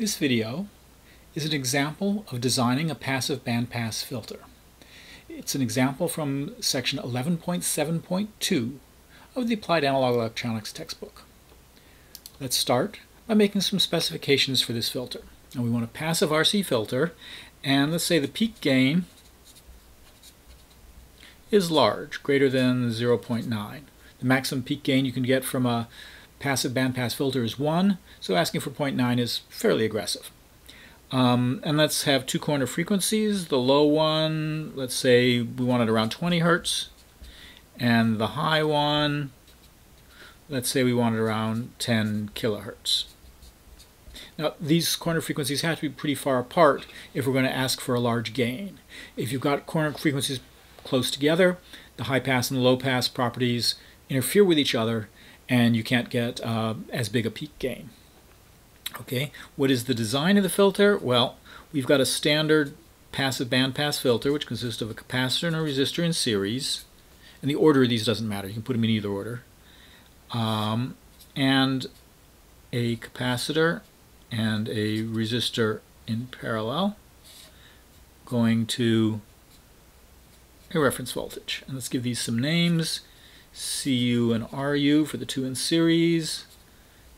This video is an example of designing a passive bandpass filter. It's an example from section 11.7.2 of the Applied Analog Electronics textbook. Let's start by making some specifications for this filter. Now we want a passive RC filter, and let's say the peak gain is large, greater than 0.9. The maximum peak gain you can get from a passive bandpass filter is 1, so asking for 0.9 is fairly aggressive. And let's have two corner frequencies. The low one, let's say we want it around 20 Hertz, and the high one, let's say we want it around 10 kilohertz. Now these corner frequencies have to be pretty far apart if we're going to ask for a large gain. If you've got corner frequencies close together, the high pass and the low pass properties interfere with each other, and you can't get as big a peak gain. Okay, what is the design of the filter? Well, we've got a standard passive bandpass filter which consists of a capacitor and a resistor in series, and the order of these doesn't matter, you can put them in either order, and a capacitor and a resistor in parallel going to a reference voltage. And let's give these some names: CU and RU for the two in series,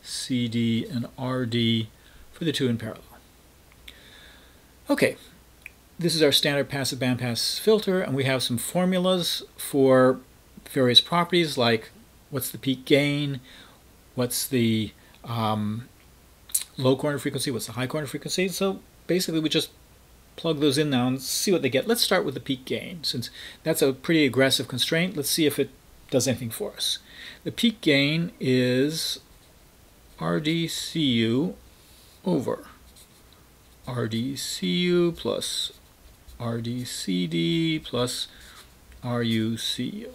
CD and RD for the two in parallel. Okay, this is our standard passive bandpass filter, and we have some formulas for various properties like what's the peak gain, what's the low corner frequency, what's the high corner frequency. So basically we just plug those in now and see what they get. Let's start with the peak gain. Since that's a pretty aggressive constraint, let's see if it does anything for us. The peak gain is RDCU over RDCU plus RDCD plus RUCU.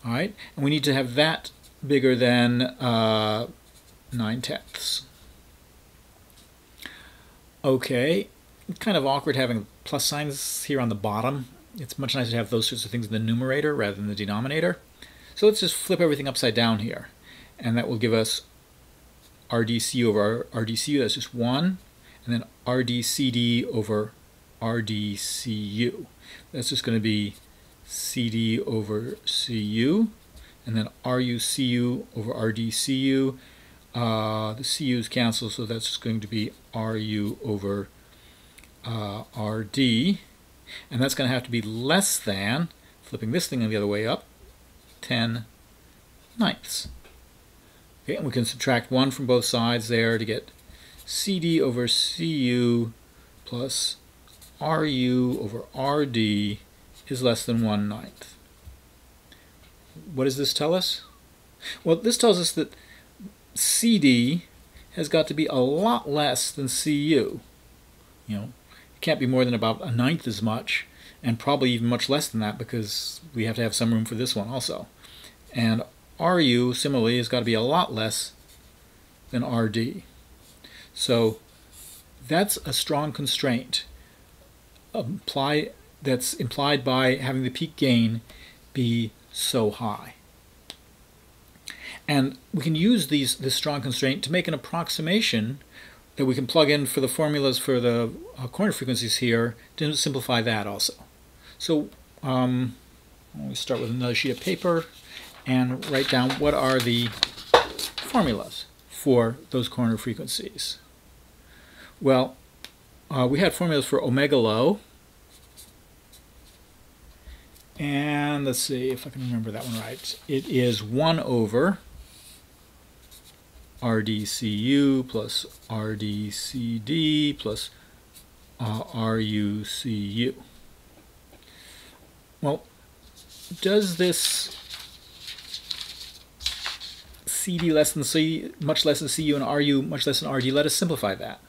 Alright, and we need to have that bigger than 9/10. Okay, it's kind of awkward having plus signs here on the bottom. It's much nicer to have those sorts of things in the numerator rather than the denominator. So let's just flip everything upside down here, and that will give us RDCU over RDCU, that's just 1, and then RDCD over RDCU. That's just going to be CD over CU, and then RUCU over RDCU. The CU's cancel, so that's just going to be RU over RD, and that's going to have to be less than, flipping this thing the other way up, 10/9. Okay, and we can subtract 1 from both sides there to get CD over CU plus RU over RD is less than 1/9. What does this tell us? Well, this tells us that CD has got to be a lot less than CU. You know, it can't be more than about 1/9 as much, and probably even much less than that because we have to have some room for this one also. And RU similarly has got to be a lot less than RD. So that's a strong constraint that's implied by having the peak gain be so high. And we can use this strong constraint to make an approximation that we can plug in for the formulas for the corner frequencies here to simplify that also. So we start with another sheet of paper and write down what are the formulas for those corner frequencies. Well, we had formulas for omega low, and let's see if I can remember that one right. It is 1 over RDCU plus RDCD plus RUCU. Well, does this CD less than C, much less than CU, and RU much less than RD, let us simplify that.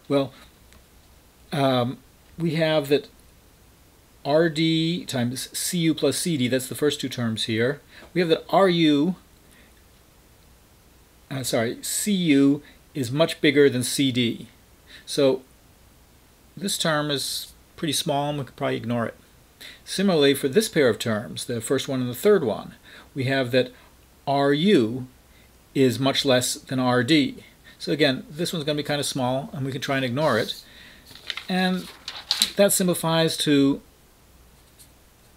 Well, we have that RD times CU plus CD, that's the first two terms here. We have that CU is much bigger than CD. So this term is pretty small and we could probably ignore it. Similarly, for this pair of terms, the first one and the third one, we have that RU is much less than RD. So again, this one's going to be kind of small, and we can try and ignore it. And that simplifies to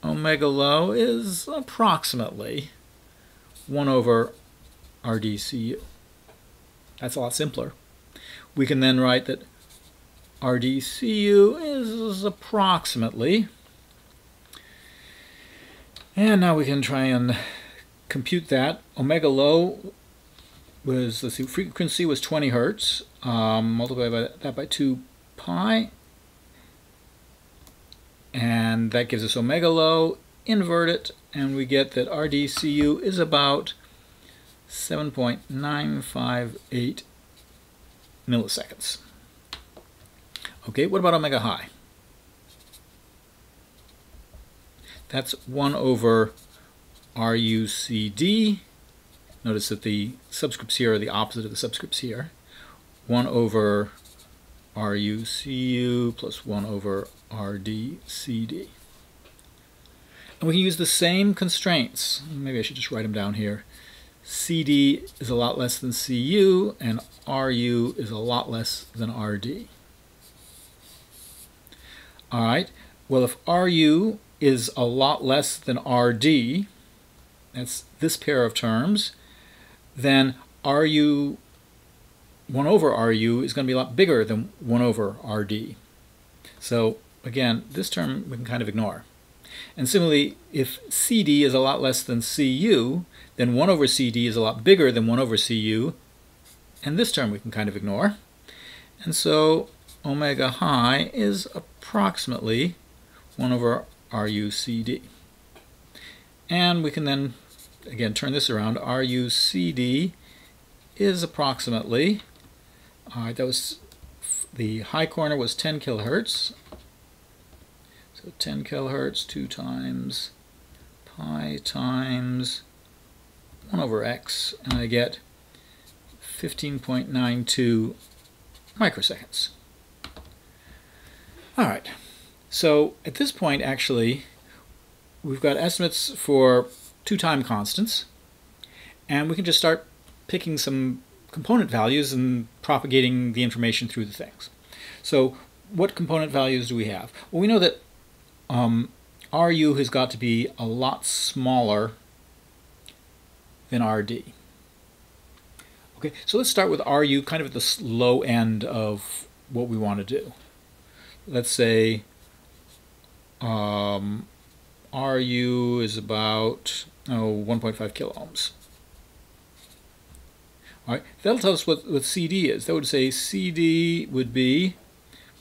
omega low is approximately 1 over RdCu. That's a lot simpler. We can then write that RdCu is approximately, and now we can try and compute that. Omega low was, let's see, frequency was 20 hertz. Multiply that by 2 pi, and that gives us omega low. Invert it, and we get that RdCu is about 7.958 milliseconds. Okay, what about omega high? That's 1 over RuCd. Notice that the subscripts here are the opposite of the subscripts here. 1 over RuCu plus 1 over RdCd. And we can use the same constraints. Maybe I should just write them down here. Cd is a lot less than Cu, and Ru is a lot less than Rd. All right, well, if Ru is a lot less than Rd, that's this pair of terms, then Ru, 1 over Ru is going to be a lot bigger than 1 over Rd. So again, this term we can kind of ignore. And similarly, if Cd is a lot less than Cu, then 1 over Cd is a lot bigger than 1 over Cu, and this term we can kind of ignore. And so omega high is approximately 1 over RuCd. And we can then, again, turn this around. RuCd is approximately, all right, that was, the high corner was 10 kilohertz. So 10 kilohertz, 2 times pi times 1 over x, and I get 15.92 microseconds. All right, so at this point, actually, we've got estimates for 2 time constants, and we can just start picking some component values and propagating the information through the things. So what component values do we have? Well, we know that Ru has got to be a lot smaller than Rd. Okay, so let's start with Ru kind of at the low end of what we want to do. Let's say Ru is about 1.5 kilo ohms. All right, that'll tell us what CD is. That would say CD would be,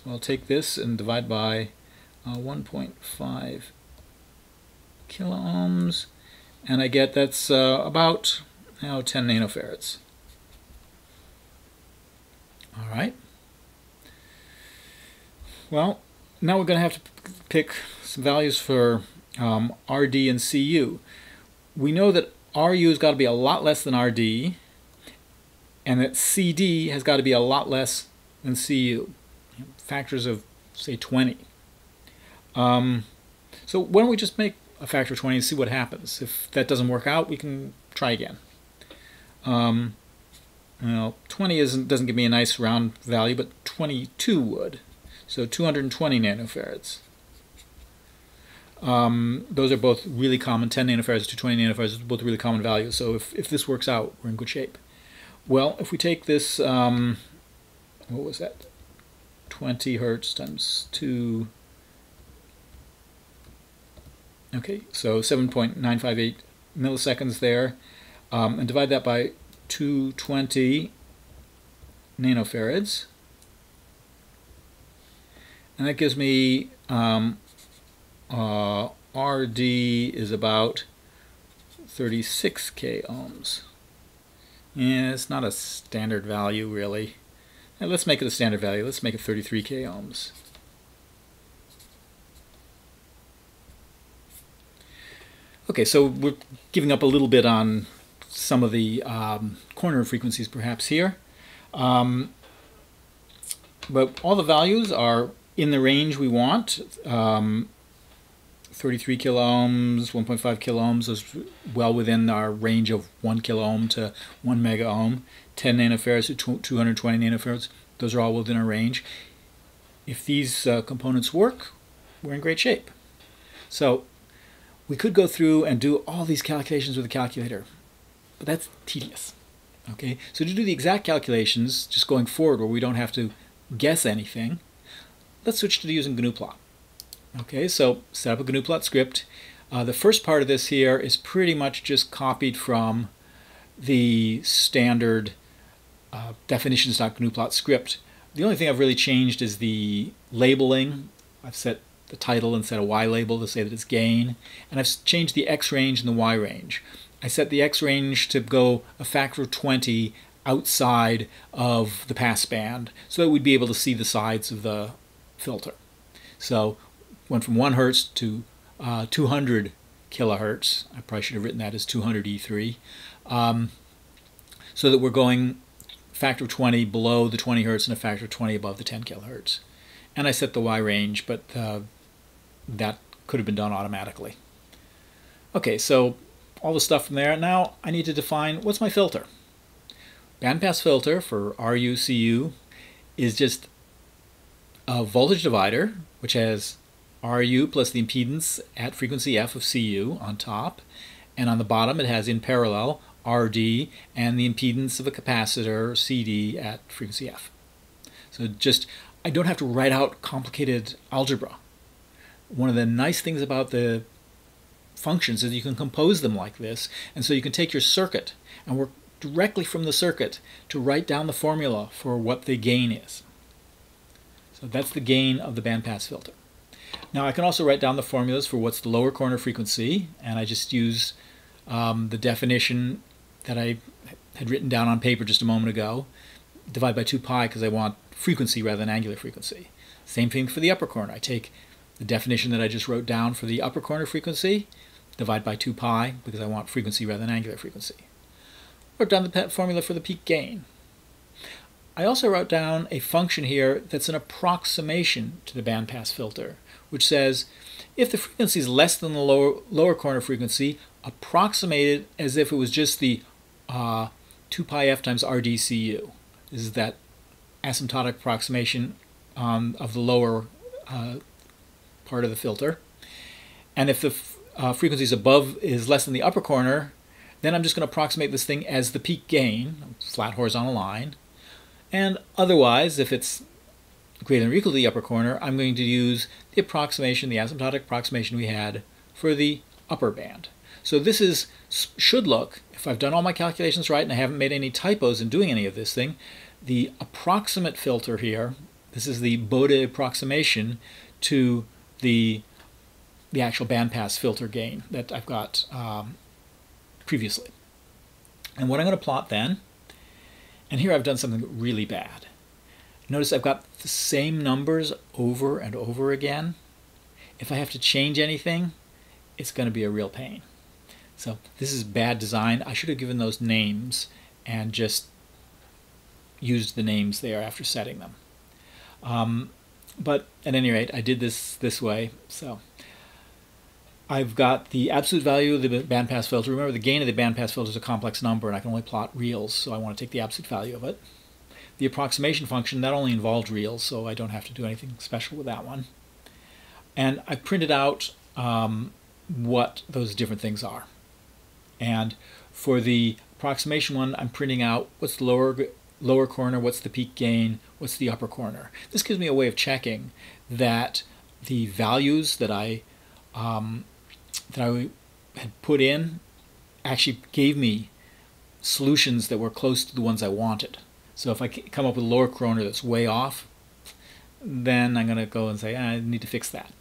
well, take this and divide by 1.5 kilo ohms, and I get that's about 10 nanofarads. All right. Well, now we're going to have to pick some values for Rd and Cu. We know that Ru has got to be a lot less than Rd, and that Cd has got to be a lot less than Cu, factors of, say, 20. So why don't we just make a factor of 20 and see what happens. If that doesn't work out, we can try again. Well, 20 doesn't give me a nice round value, but 22 would. So 220 nanofarads. Those are both really common. 10 nanofarads to 20 nanofarads are both really common values. So if this works out, we're in good shape. Well, if we take this, what was that? 20 hertz times 2. Okay, so 7.958 milliseconds there, and divide that by 220 nanofarads, and that gives me Rd is about 36 k ohms. Yeah, it's not a standard value really. Now, let's make it a standard value. Let's make it 33 k ohms. Okay, so we're giving up a little bit on some of the corner frequencies perhaps here. But all the values are in the range we want. 33 kilo ohms, 1.5 kilo ohms is well within our range of 1 kilo ohm to 1 mega ohm. 10 nanofarads to 220 nanofarads, those are all within our range. If these components work, we're in great shape. So we could go through and do all these calculations with a calculator, but that's tedious. Okay, so to do the exact calculations, just going forward where we don't have to guess anything, let's switch to using Gnuplot. Okay, so set up a Gnuplot script. The first part of this here is pretty much just copied from the standard definitions.gnuplot script. The only thing I've really changed is the labeling. I've set the title instead of Y label to say that it's gain, and I've changed the X range and the Y range. I set the X range to go a factor of 20 outside of the pass band so that we'd be able to see the sides of the filter. So went from 1 hertz to 200 kilohertz. I probably should have written that as 200 E3, so that we're going factor of 20 below the 20 hertz and a factor of 20 above the 10 kilohertz. And I set the Y range, but that could have been done automatically. Okay, so all the stuff from there. Now I need to define what's my filter. Bandpass filter for RU/CU is just a voltage divider, which has RU plus the impedance at frequency F of CU on top, and on the bottom it has in parallel RD and the impedance of a capacitor CD at frequency F. So just, I don't have to write out complicated algebra. One of the nice things about the functions is you can compose them like this, and so you can take your circuit and work directly from the circuit to write down the formula for what the gain is. So that's the gain of the bandpass filter. Now I can also write down the formulas for what's the lower corner frequency, and I just use the definition that I had written down on paper just a moment ago. Divide by 2 pi because I want frequency rather than angular frequency. Same thing for the upper corner. I take the definition that I just wrote down for the upper corner frequency, divide by 2 pi because I want frequency rather than angular frequency. Wrote down the formula for the peak gain. I also wrote down a function here that's an approximation to the bandpass filter, which says if the frequency is less than the lower corner frequency, approximate it as if it was just the 2 pi f times RDCU. This is that asymptotic approximation of the lower part of the filter. And if the frequency is less than the upper corner, then I'm just going to approximate this thing as the peak gain, flat horizontal line. And otherwise, if it's greater than or equal to the upper corner, I'm going to use the approximation, the asymptotic approximation we had for the upper band. So this should look, if I've done all my calculations right and I haven't made any typos in doing any of this thing, the approximate filter here, this is the Bode approximation to the actual bandpass filter gain that I've got previously. And what I'm going to plot then, and here I've done something really bad. Notice I've got the same numbers over and over again. If I have to change anything, it's going to be a real pain. So this is bad design. I should have given those names and just used the names there after setting them. But at any rate, I did this way. So I've got the absolute value of the bandpass filter. Remember, the gain of the bandpass filter is a complex number, and I can only plot reals, so I want to take the absolute value of it. The approximation function, that only involved reals, so I don't have to do anything special with that one. And I printed out what those different things are. And for the approximation one, I'm printing out what's the lower corner, what's the peak gain, what's the upper corner. This gives me a way of checking that the values that I had put in actually gave me solutions that were close to the ones I wanted. So if I come up with a lower corner that's way off, then I'm going to go and say, I need to fix that.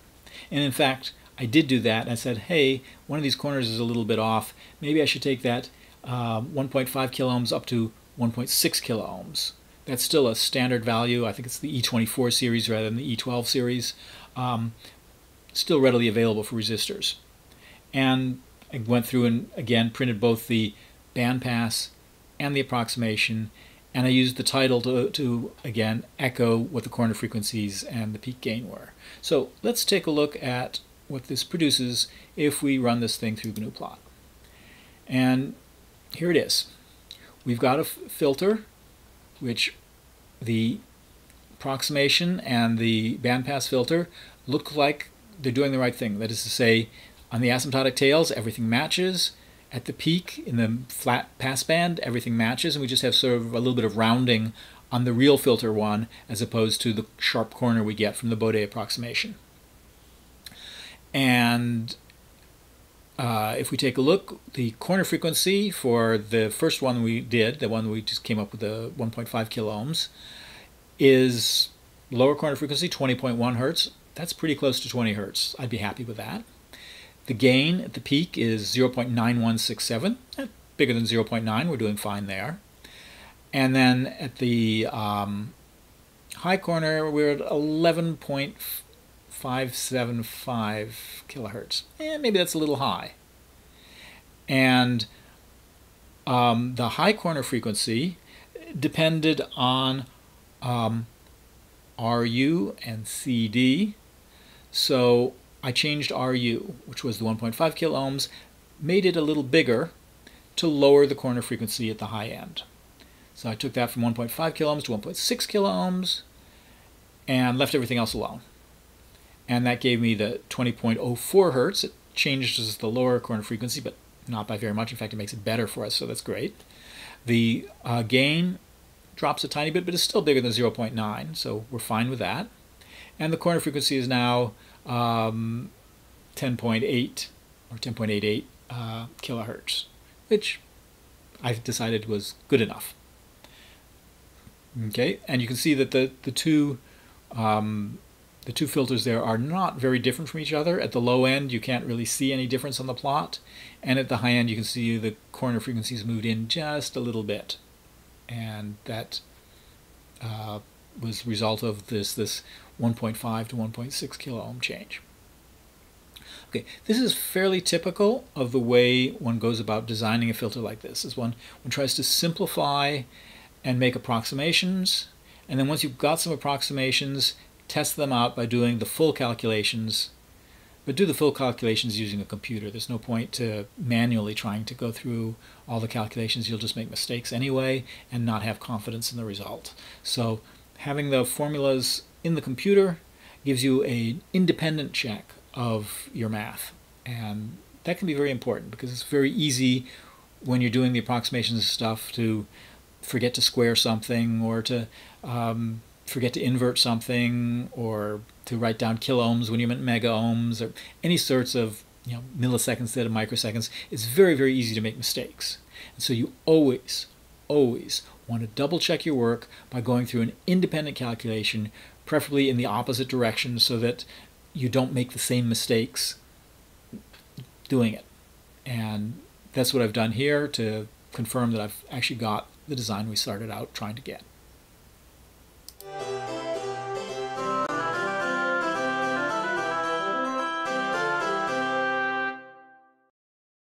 And in fact, I did do that. I said, hey, one of these corners is a little bit off. Maybe I should take that 1.5 kilo ohms up to 1.6 kilo ohms. That's still a standard value. I think it's the E24 series rather than the E12 series. Still readily available for resistors. And I went through and again printed both the bandpass and the approximation, and I used the title to again echo what the corner frequencies and the peak gain were. So let's take a look at what this produces if we run this thing through Gnuplot. And here it is. We've got a filter which the approximation and the bandpass filter look like they're doing the right thing. That is to say, on the asymptotic tails, everything matches. At the peak, in the flat passband, everything matches, and we just have sort of a little bit of rounding on the real filter one as opposed to the sharp corner we get from the Bode approximation. And if we take a look, the corner frequency for the first one we did, the one we just came up with the 1.5 kilo ohms, is lower corner frequency, 20.1 hertz. That's pretty close to 20 hertz. I'd be happy with that. The gain at the peak is 0.9167, bigger than 0.9. We're doing fine there. And then at the high corner, we're at 11.575 kilohertz. Maybe that's a little high. And the high corner frequency depended on RU and CD. So I changed RU, which was the 1.5 kilo ohms, made it a little bigger to lower the corner frequency at the high end. So I took that from 1.5 kilo ohms to 1.6 kilo ohms and left everything else alone. And that gave me the 20.04 hertz. It changes the lower corner frequency, but not by very much. In fact, it makes it better for us, so that's great. The gain drops a tiny bit, but it's still bigger than 0.9, so we're fine with that. And the corner frequency is now 10.8 or 10.88 kilohertz, which I decided was good enough. Okay, and you can see that the two filters there are not very different from each other. At the low end, you can't really see any difference on the plot, and at the high end, you can see the corner frequencies moved in just a little bit, and that was the result of this 1.5 to 1.6 kilo ohm change. Okay, this is fairly typical of the way one goes about designing a filter like this. Is one tries to simplify and make approximations, and then once you've got some approximations, test them out by doing the full calculations, but do the full calculations using a computer. There's no point to manually trying to go through all the calculations. You'll just make mistakes anyway and not have confidence in the result. So having the formulas in the computer gives you an independent check of your math, and that can be very important because it's very easy when you're doing the approximations and stuff to forget to square something, or to forget to invert something, or to write down kilo ohms when you meant mega ohms, or any sorts of milliseconds instead of microseconds. It's very, very easy to make mistakes. And so you always want to double check your work by going through an independent calculation, preferably in the opposite direction, so that you don't make the same mistakes doing it. And that's what I've done here to confirm that I've actually got the design we started out trying to get.